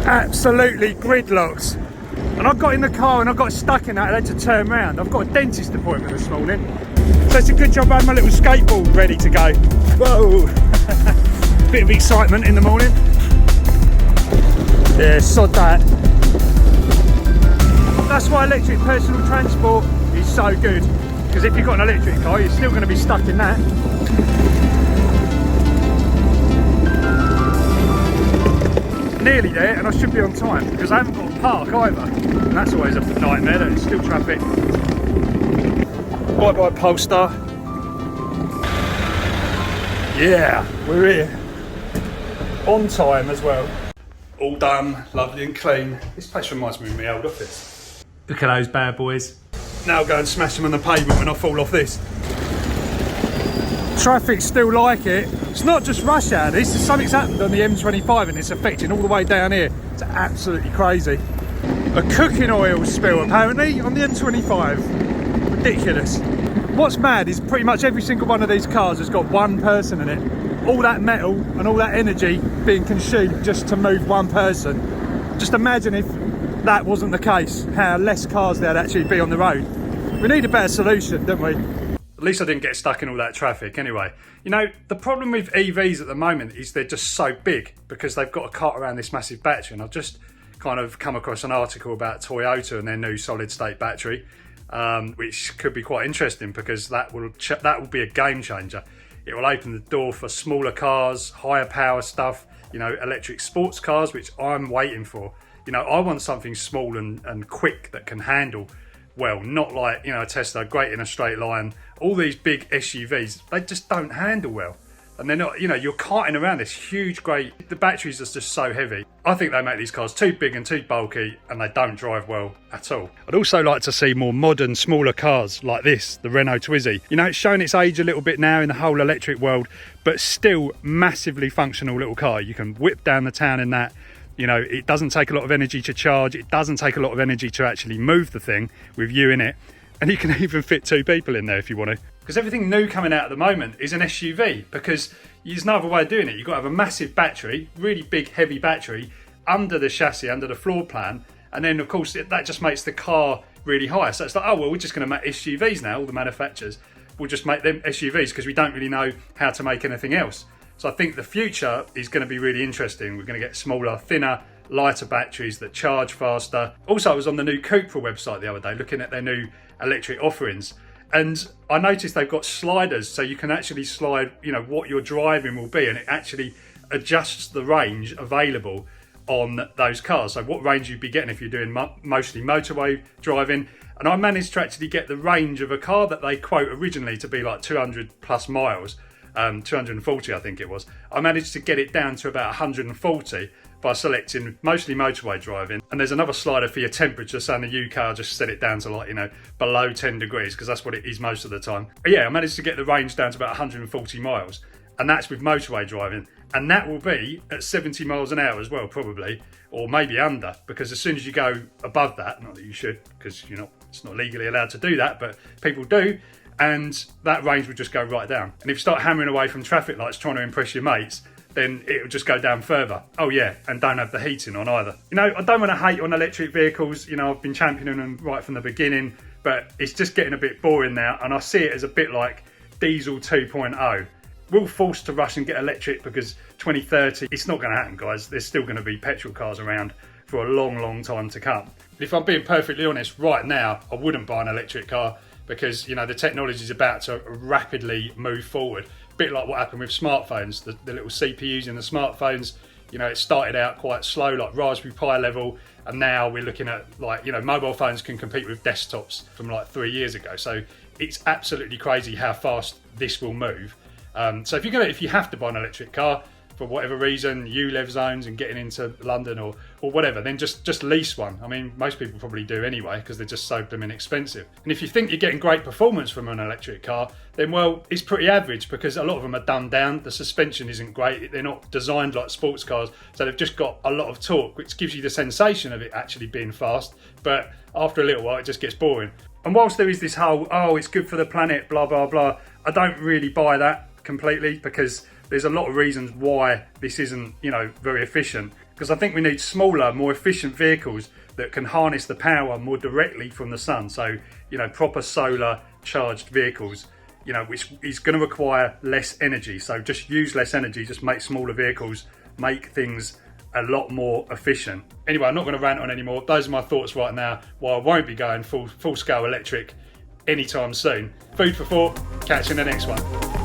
Absolutely gridlocked. And I got in the car and I got stuck in that and had to turn around. I've got a dentist appointment this morning. So it's a good job I had my little skateboard ready to go. Whoa! Bit of excitement in the morning. Yeah, sod that. That's why electric personal transport is so good. Because if you've got an electric car, you're still going to be stuck in that. Nearly there, and I should be on time because I haven't got a park either. And that's always a nightmare, there's still traffic. Bye bye Polestar. Yeah, we're here. On time as well. All done, lovely and clean. This place reminds me of my old office. Look at those bad boys. Now I'll go and smash them on the pavement when I fall off this. Traffic's still like it. It's not just rush hour, this is something's happened on the M25 and it's affecting all the way down here. It's absolutely crazy. A cooking oil spill apparently on the M25. Ridiculous. What's mad is pretty much every single one of these cars has got one person in it. All that metal and all that energy being consumed just to move one person. Just imagine if that wasn't the case, how less cars there'd actually be on the road. We need a better solution, don't we? At least I didn't get stuck in all that traffic anyway. You know, the problem with EVs at the moment is they're just so big because they've got to cart around this massive battery. And I've just kind of come across an article about Toyota and their new solid state battery, which could be quite interesting because that will be a game changer. It will open the door for smaller cars, higher power stuff, you know, electric sports cars, which I'm waiting for. You know, I want something small and quick that can handle well, not like, you know, a Tesla, great in a straight line. All these big SUVs, they just don't handle well. And they're not, you know, you're carting around this huge, great, the batteries are just so heavy. I think they make these cars too big and too bulky and they don't drive well at all. I'd also like to see more modern, smaller cars like this, the Renault Twizy. You know, it's shown its age a little bit now in the whole electric world, but still massively functional little car. You can whip down the town in that. You know, it doesn't take a lot of energy to charge. It doesn't take a lot of energy to actually move the thing with you in it. And you can even fit two people in there if you want to. Because everything new coming out at the moment is an SUV, because there's no other way of doing it. You've got to have a massive battery, really big, heavy battery, under the chassis, under the floor plan. And then, of course, that just makes the car really high. So it's like, oh, well, we're just going to make SUVs now, all the manufacturers. We'll just make them SUVs because we don't really know how to make anything else. So I think the future is going to be really interesting. We're going to get smaller, thinner, lighter batteries that charge faster. Also, I was on the new Cupra website the other day looking at their new electric offerings. And I noticed they've got sliders, so you can actually slide, you know, what your driving will be, and it actually adjusts the range available on those cars. So what range you'd be getting if you're doing mostly motorway driving. And I managed to actually get the range of a car that they quote originally to be like 200 plus miles, 240 I think it was. I managed to get it down to about 140 by selecting mostly motorway driving. And there's another slider for your temperature, so in the UK I'll just set it down to, like, you know, below 10 degrees because that's what it is most of the time. But yeah, I managed to get the range down to about 140 miles, and that's with motorway driving. And that will be at 70 miles an hour as well, probably, or maybe under, because as soon as you go above that, not that you should, because it's not legally allowed to do that, but people do, and that range will just go right down. And if you start hammering away from traffic lights trying to impress your mates, then it'll just go down further. Oh yeah, and don't have the heating on either. You know, I don't want to hate on electric vehicles. You know, I've been championing them right from the beginning, but it's just getting a bit boring now, and I see it as a bit like diesel 2.0. We're forced to rush and get electric because 2030, it's not going to happen, guys. There's still going to be petrol cars around for a long, long time to come. If I'm being perfectly honest, right now, I wouldn't buy an electric car because, you know, the technology is about to rapidly move forward. A bit like what happened with smartphones, the little CPUs in the smartphones. You know, it started out quite slow, like Raspberry Pi level, and now we're looking at, like, you know, mobile phones can compete with desktops from like 3 years ago. So it's absolutely crazy how fast this will move. So if you have to buy an electric car for whatever reason, ULEV zones and getting into London or whatever, then just lease one. I mean, most people probably do anyway because they're just so blooming expensive. And if you think you're getting great performance from an electric car, then well, it's pretty average because a lot of them are dumbed down. The suspension isn't great. They're not designed like sports cars, so they've just got a lot of torque, which gives you the sensation of it actually being fast. But after a little while, it just gets boring. And whilst there is this whole, oh, it's good for the planet, blah, blah, blah, I don't really buy that completely because there's a lot of reasons why this isn't, you know, very efficient. Because I think we need smaller, more efficient vehicles that can harness the power more directly from the sun. So, you know, proper solar charged vehicles, you know, which is going to require less energy. So just use less energy, just make smaller vehicles, make things a lot more efficient. Anyway, I'm not going to rant on anymore. Those are my thoughts right now, while I won't be going full scale electric anytime soon. Food for thought, catch you in the next one.